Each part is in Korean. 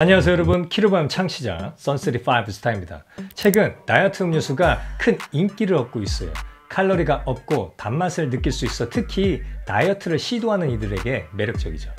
안녕하세요 여러분, 키르밤 창시자 선35 스타입니다. 최근 다이어트 음료수가 큰 인기를 얻고 있어요. 칼로리가 없고 단맛을 느낄 수 있어 특히 다이어트를 시도하는 이들에게 매력적이죠.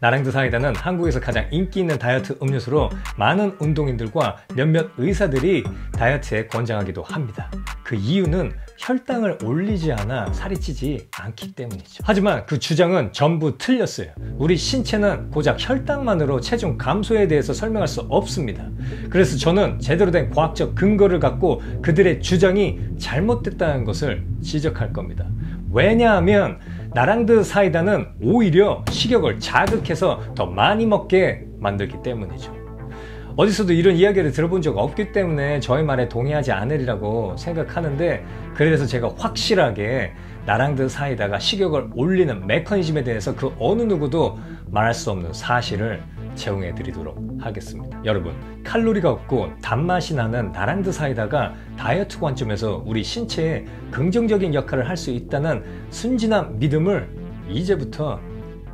나랑드 사이다는 한국에서 가장 인기 있는 다이어트 음료수로 많은 운동인들과 몇몇 의사들이 다이어트에 권장하기도 합니다. 그 이유는 혈당을 올리지 않아 살이 찌지 않기 때문이죠. 하지만 그 주장은 전부 틀렸어요. 우리 신체는 고작 혈당만으로 체중 감소에 대해서 설명할 수 없습니다. 그래서 저는 제대로 된 과학적 근거를 갖고 그들의 주장이 잘못됐다는 것을 지적할 겁니다. 왜냐하면 나랑드 사이다는 오히려 식욕을 자극해서 더 많이 먹게 만들기 때문이죠. 어디서도 이런 이야기를 들어본 적 없기 때문에 저의 말에 동의하지 않으리라고 생각하는데, 그래서 제가 확실하게 나랑드 사이다가 식욕을 올리는 메커니즘에 대해서 그 어느 누구도 말할 수 없는 사실을 제공해 드리도록 하겠습니다. 여러분, 칼로리가 없고 단맛이 나는 나랑드 사이다가 다이어트 관점에서 우리 신체에 긍정적인 역할을 할 수 있다는 순진한 믿음을 이제부터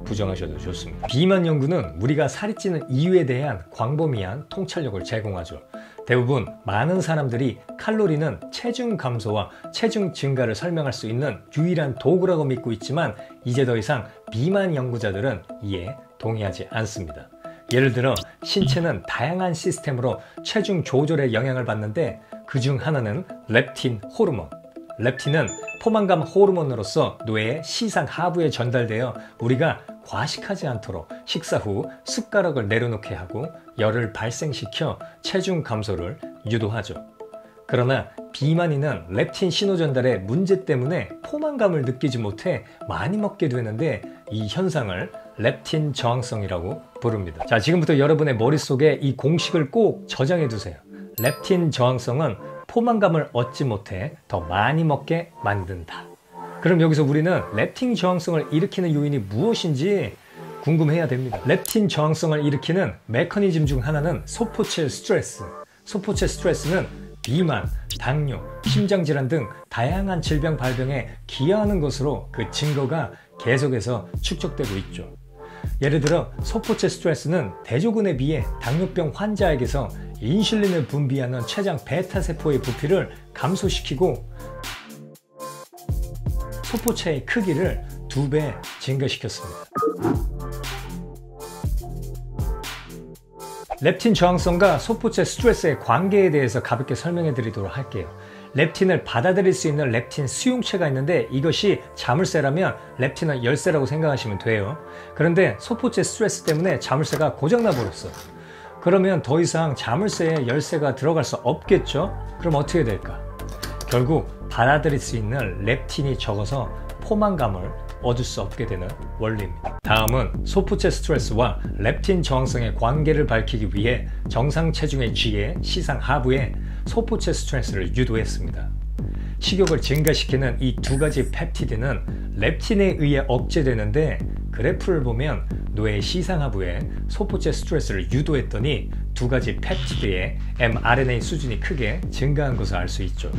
부정하셔도 좋습니다. 비만 연구는 우리가 살이 찌는 이유에 대한 광범위한 통찰력을 제공하죠. 대부분 많은 사람들이 칼로리는 체중 감소와 체중 증가를 설명할 수 있는 유일한 도구라고 믿고 있지만, 이제 더 이상 비만 연구자들은 이에 동의하지 않습니다. 예를 들어 신체는 다양한 시스템으로 체중 조절에 영향을 받는데, 그중 하나는 렙틴 호르몬. 렙틴은 포만감 호르몬으로서 뇌의 시상 하부에 전달되어 우리가 과식하지 않도록 식사 후 숟가락을 내려놓게 하고 열을 발생시켜 체중 감소를 유도하죠. 그러나 비만인은 렙틴 신호 전달의 문제 때문에 포만감을 느끼지 못해 많이 먹게 되는데, 이 현상을 렙틴 저항성이라고 부릅니다. 자, 지금부터 여러분의 머릿속에 이 공식을 꼭 저장해 두세요. 렙틴 저항성은 포만감을 얻지 못해 더 많이 먹게 만든다. 그럼 여기서 우리는 렙틴 저항성을 일으키는 요인이 무엇인지 궁금해야 됩니다. 렙틴 저항성을 일으키는 메커니즘 중 하나는 소포체 스트레스. 소포체 스트레스는 비만, 당뇨, 심장질환 등 다양한 질병 발병에 기여하는 것으로 그 증거가 계속해서 축적되고 있죠. 예를 들어 소포체 스트레스는 대조군에 비해 당뇨병 환자에게서 인슐린을 분비하는 췌장 베타세포의 부피를 감소시키고 소포체의 크기를 2배 증가시켰습니다. 렙틴 저항성과 소포체 스트레스의 관계에 대해서 가볍게 설명해 드리도록 할게요. 렙틴을 받아들일 수 있는 렙틴 수용체가 있는데, 이것이 자물쇠라면 렙틴은 열쇠라고 생각하시면 돼요. 그런데 소포체 스트레스 때문에 자물쇠가 고장나 버렸어. 그러면 더 이상 자물쇠에 열쇠가 들어갈 수 없겠죠? 그럼 어떻게 될까? 결국 받아들일 수 있는 렙틴이 적어서 포만감을 얻을 수 없게 되는 원리입니다. 다음은 소포체 스트레스와 렙틴 저항성의 관계를 밝히기 위해 정상 체중의 G의 시상 하부에 소포체 스트레스를 유도했습니다. 식욕을 증가시키는 이 두 가지 펩티드는 렙틴에 의해 억제되는데, 그래프를 보면 뇌의 시상하부에 소포체 스트레스를 유도했더니 두 가지 펩티드의 mRNA 수준이 크게 증가한 것을 알 수 있죠.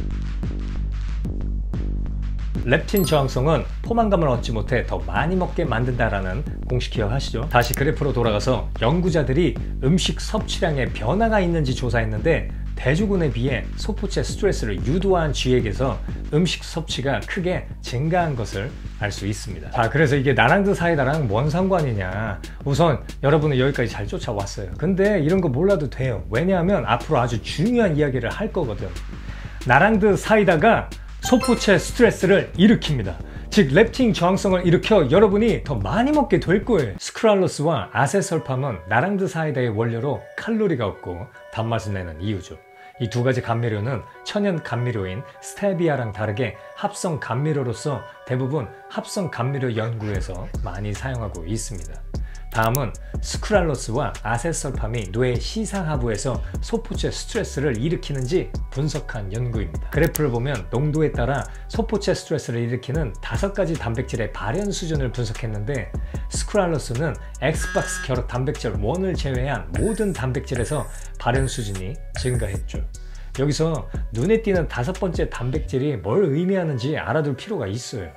렙틴 저항성은 포만감을 얻지 못해 더 많이 먹게 만든다라는 공식 기억하시죠? 다시 그래프로 돌아가서 연구자들이 음식 섭취량에 변화가 있는지 조사했는데, 대조군에 비해 소포체 스트레스를 유도한 쥐에게서 음식 섭취가 크게 증가한 것을 알 수 있습니다. 자, 그래서 이게 나랑드 사이다랑 뭔 상관이냐. 우선 여러분은 여기까지 잘 쫓아왔어요. 근데 이런 거 몰라도 돼요. 왜냐하면 앞으로 아주 중요한 이야기를 할 거거든. 나랑드 사이다가 소포체 스트레스를 일으킵니다. 즉 렙틴 저항성을 일으켜 여러분이 더 많이 먹게 될 거예요. 스크랄로스와 아세설팜은 나랑드 사이다의 원료로 칼로리가 없고 단맛을 내는 이유죠. 이 두 가지 감미료는 천연 감미료인 스테비아랑 다르게 합성 감미료로서 대부분 합성 감미료 연구에서 많이 사용하고 있습니다. 다음은 스크랄로스와 아세설팜이 뇌 시상하부에서 소포체 스트레스를 일으키는지 분석한 연구입니다. 그래프를 보면 농도에 따라 소포체 스트레스를 일으키는 5가지 단백질의 발현 수준을 분석했는데, 스크랄로스는 엑스박스 결합 단백질 1을 제외한 모든 단백질에서 발현 수준이 증가했죠. 여기서 눈에 띄는 5번째 단백질이 뭘 의미하는지 알아둘 필요가 있어요.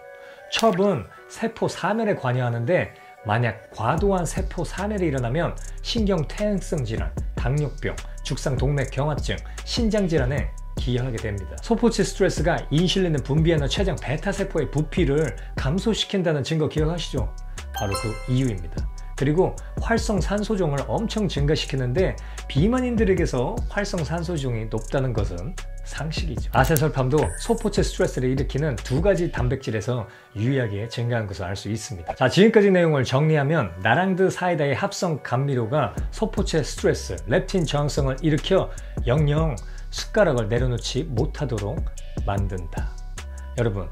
첩은 세포 사멸에 관여하는데 만약 과도한 세포 산혈이 일어나면 신경퇴행성 질환, 당뇨병, 죽상동맥경화증, 신장질환에 기여하게 됩니다. 소포체 스트레스가 인슐린을 분비하는 췌장 베타세포의 부피를 감소시킨다는 증거 기억하시죠? 바로 그 이유입니다. 그리고 활성산소종을 엄청 증가시키는데 비만인들에게서 활성산소종이 높다는 것은 상식이죠. 아세설팜도 소포체 스트레스를 일으키는 두 가지 단백질에서 유의하게 증가한 것을 알 수 있습니다. 자, 지금까지 내용을 정리하면 나랑드 사이다의 합성 감미료가 소포체 스트레스, 렙틴 저항성을 일으켜 영영 숟가락을 내려놓지 못하도록 만든다. 여러분,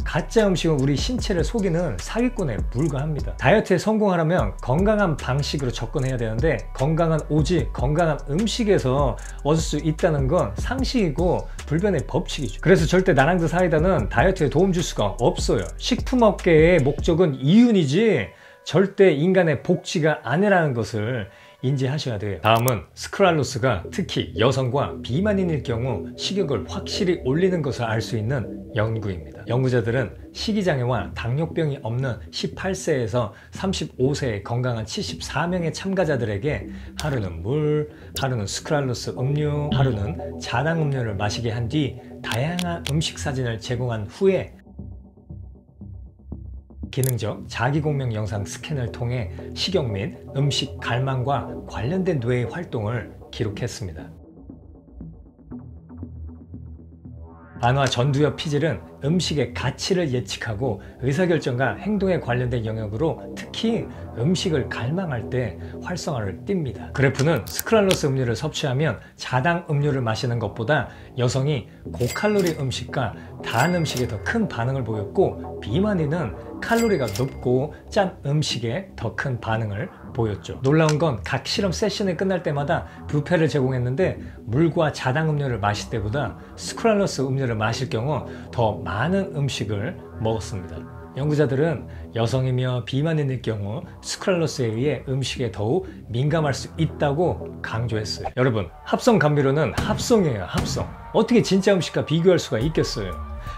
가짜 음식은 우리 신체를 속이는 사기꾼에 불과합니다. 다이어트에 성공하려면 건강한 방식으로 접근해야 되는데 건강한 오직 건강한 음식에서 얻을 수 있다는 건 상식이고 불변의 법칙이죠. 그래서 절대 나랑드 사이다는 다이어트에 도움 줄 수가 없어요. 식품업계의 목적은 이윤이지 절대 인간의 복지가 아니라는 것을 인지하셔야 돼요. 다음은 스크랄로스가 특히 여성과 비만인일 경우 식욕을 확실히 올리는 것을 알 수 있는 연구입니다. 연구자들은 식이장애와 당뇨병이 없는 18세에서 35세의 건강한 74명의 참가자들에게 하루는 물, 하루는 스크랄로스 음료, 하루는 자당 음료를 마시게 한 뒤 다양한 음식 사진을 제공한 후에 기능적 자기공명 영상 스캔을 통해 식욕 및 음식 갈망과 관련된 뇌의 활동을 기록했습니다. 안화 전두엽 피질은 음식의 가치를 예측하고 의사결정과 행동에 관련된 영역으로 특히 음식을 갈망할 때 활성화를 띱니다. 그래프는 스크랄로스 음료를 섭취하면 자당 음료를 마시는 것보다 여성이 고칼로리 음식과 단 음식에 더 큰 반응을 보였고 비만인은 칼로리가 높고 짠 음식에 더 큰 반응을 보였죠. 놀라운 건 각 실험 세션이 끝날 때마다 뷔페를 제공했는데 물과 자당 음료를 마실 때보다 스크랄로스 음료를 마실 경우 더 많은 음식을 먹었습니다. 연구자들은 여성이며 비만인일 경우 스크랄로스에 의해 음식에 더욱 민감할 수 있다고 강조했어요. 여러분, 합성 감미료는 합성이에요. 합성. 어떻게 진짜 음식과 비교할 수가 있겠어요?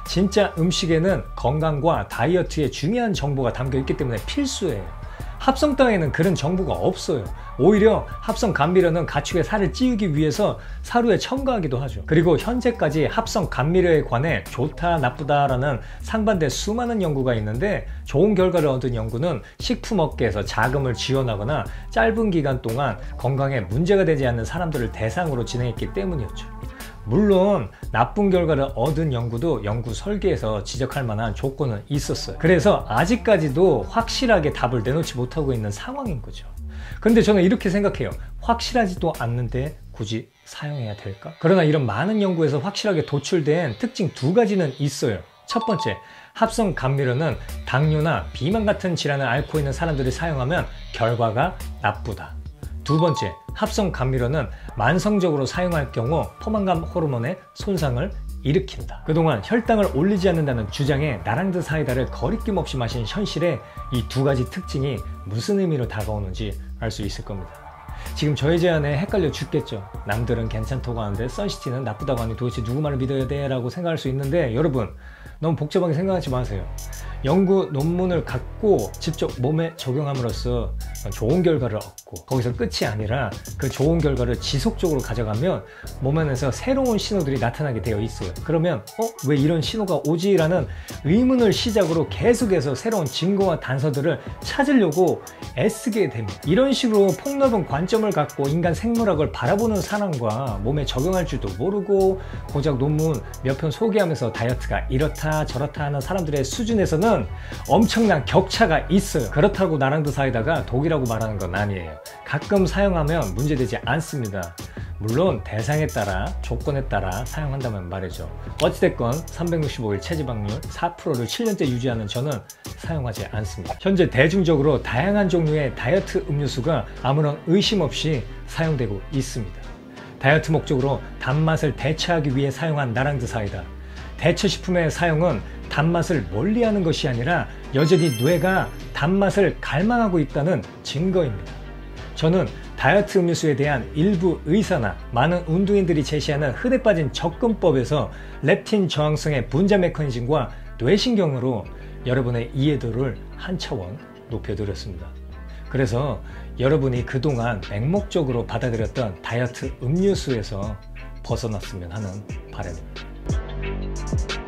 진짜 음식에는 건강과 다이어트에 중요한 정보가 담겨 있기 때문에 필수예요. 합성 땅에는 그런 정보가 없어요. 오히려 합성 감미료는 가축의 살을 찌우기 위해서 사료에 첨가하기도 하죠. 그리고 현재까지 합성 감미료에 관해 좋다 나쁘다 라는 상반된 수많은 연구가 있는데 좋은 결과를 얻은 연구는 식품업계에서 자금을 지원하거나 짧은 기간 동안 건강에 문제가 되지 않는 사람들을 대상으로 진행했기 때문이었죠. 물론 나쁜 결과를 얻은 연구도 연구 설계에서 지적할 만한 조건은 있었어요. 그래서 아직까지도 확실하게 답을 내놓지 못하고 있는 상황인 거죠. 근데 저는 이렇게 생각해요. 확실하지도 않는데 굳이 사용해야 될까? 그러나 이런 많은 연구에서 확실하게 도출된 특징 두 가지는 있어요. 첫 번째, 합성 감미료는 당뇨나 비만 같은 질환을 앓고 있는 사람들이 사용하면 결과가 나쁘다. 두 번째, 합성 감미료는 만성적으로 사용할 경우 포만감 호르몬의 손상을 일으킨다. 그동안 혈당을 올리지 않는다는 주장에 나랑드 사이다를 거리낌 없이 마신 현실에 이 두 가지 특징이 무슨 의미로 다가오는지 알 수 있을 겁니다. 지금 저의 제안에 헷갈려 죽겠죠. 남들은 괜찮다고 하는데 선시티는 나쁘다고 하니 도대체 누구 말을 믿어야 돼? 라고 생각할 수 있는데 여러분, 너무 복잡하게 생각하지 마세요. 연구 논문을 갖고 직접 몸에 적용함으로써 좋은 결과를 얻고 거기서 끝이 아니라 그 좋은 결과를 지속적으로 가져가면 몸 안에서 새로운 신호들이 나타나게 되어 있어요. 그러면 왜 이런 신호가 오지? 라는 의문을 시작으로 계속해서 새로운 증거와 단서들을 찾으려고 애쓰게 됩니다. 이런 식으로 폭넓은 관점을 갖고 인간 생물학을 바라보는 사람과 몸에 적용할 줄도 모르고 고작 논문 몇 편 소개하면서 다이어트가 이렇다 저렇다 하는 사람들의 수준에서는 엄청난 격차가 있어요. 그렇다고 나랑드 사이다가 독이라고 말하는 건 아니에요. 가끔 사용하면 문제되지 않습니다. 물론 대상에 따라 조건에 따라 사용한다면 말이죠. 어찌됐건 365일 체지방률 4%를 7년째 유지하는 저는 사용하지 않습니다. 현재 대중적으로 다양한 종류의 다이어트 음료수가 아무런 의심 없이 사용되고 있습니다. 다이어트 목적으로 단맛을 대체하기 위해 사용한 나랑드 사이다. 대체식품의 사용은 단맛을 멀리하는 것이 아니라 여전히 뇌가 단맛을 갈망하고 있다는 증거입니다. 저는 다이어트 음료수에 대한 일부 의사나 많은 운동인들이 제시하는 흔해 빠진 접근법에서 렙틴 저항성의 분자 메커니즘과 뇌신경으로 여러분의 이해도를 한 차원 높여드렸습니다. 그래서 여러분이 그동안 맹목적으로 받아들였던 다이어트 음료수에서 벗어났으면 하는 바람입니다.